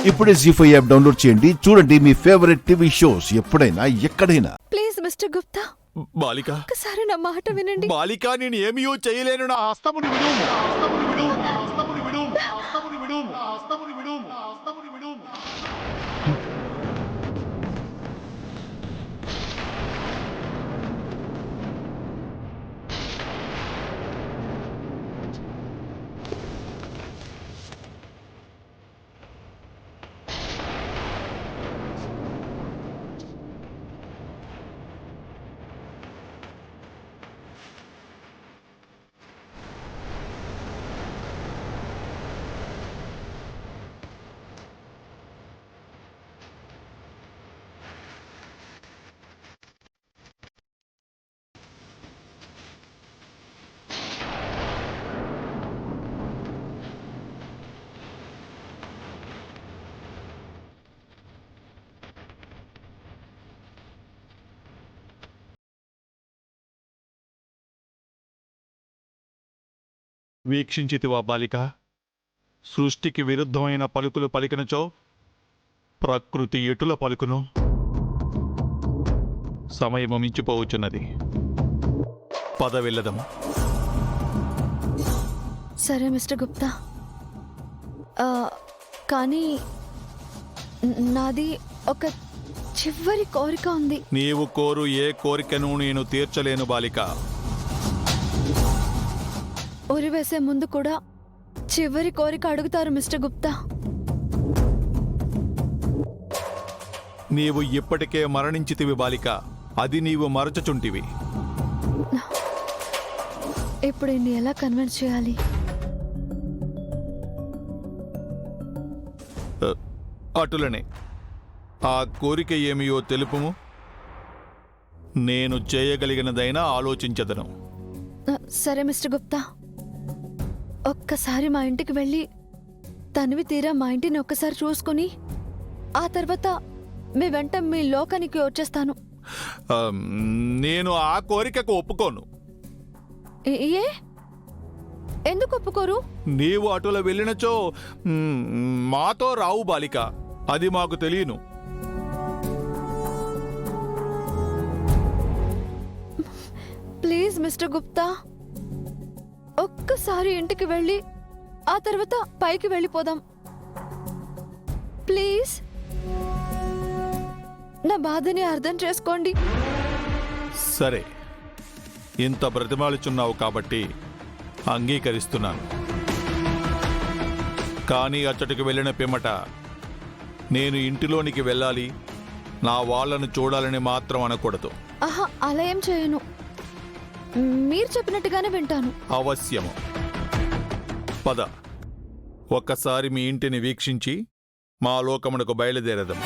ఇప్పుడే జీ5 app download చేయండి. చూడండి మీ ఫేవరెట్ టీవీ షోస్ ఎప్పుడైనా ఎక్కడైనా. ప్లీజ్ మిస్టర్ గుప్తా, బాలిక ఒకసారి నా మాట వినండి. బాలిక, నేను ఏమీ చేయలేను. నా హస్తముని విడు. వీక్షించితివా బాలిక, సృష్టికి విరుద్ధమైన పలుకులు పలికినచో ప్రకృతి ఎటుల పలుకును. సమయము మించిపోవచ్చున్నది. పద వెళ్ళదము. సరే మిస్టర్ గుప్తా, కానీ నాది ఒక చివరి కోరిక ఉంది. నీవు కోరు ఏ కోరికను నేను తీర్చలేను బాలిక. ఉరి వేసే ముందు కూడా చివరి కోరిక అడుగుతారు మిస్టర్ గుప్తా. నీవు ఇప్పటికే మరణించితివి బాలిక, అది నీవు మరచుచుంటివి. ఇప్పుడు ఇన్ని ఎలా కన్విన్స్ చేయాలి? అటులనే ఆ కోరిక ఏమియో తెలుపుము. నేను చేయగలిగినదైనా ఆలోచించదను. సరే మిస్టర్ గుప్తా, ఒక్కసారి మా ఇంటికి వెళ్ళి తనివి తీరా మా ఇంటిని ఒక్కసారి చూసుకుని ఆ తర్వాత మీ వెంట మీ లోకానికి వచ్చేస్తాను. నేను ఆ కోరికకు ఒప్పుకోను. ఏ? ఎందుకు ఒప్పుకోరు? నీవు అటుల వెళ్ళినచో మాతో రావు బాలిక, అది మాకు తెలియను. ప్లీజ్ మిస్టర్ గుప్తా, ఒక్కసారి ఇంటికి వెళ్ళి ఆ తర్వాత పైకి వెళ్ళిపోదాం ప్లీజ్. నా బాధని అర్థం చేసుకోండి. సరే, ఇంత బ్రతిమాలుచున్నావు కాబట్టి అంగీకరిస్తున్నాను. కానీ అచ్చటికి వెళ్ళిన పిమ్మట నేను ఇంటిలోనికి వెళ్ళాలి, నా వాళ్ళను చూడాలని మాత్రం అనకూడదు. ఆహా, అలా ఏం చేయను. మీరు చెప్పినట్టుగానే వింటాను. అవశ్యము. పద, ఒక్కసారి మీ ఇంటిని వీక్షించి మా లోకమునకు బయలుదేరదాం.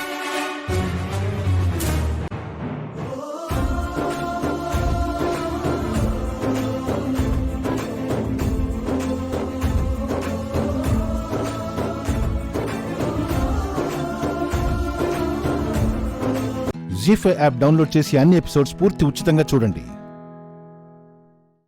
జీ5 యాప్ డౌన్లోడ్ చేసి అన్ని ఎపిసోడ్స్ పూర్తి ఉచితంగా చూడండి.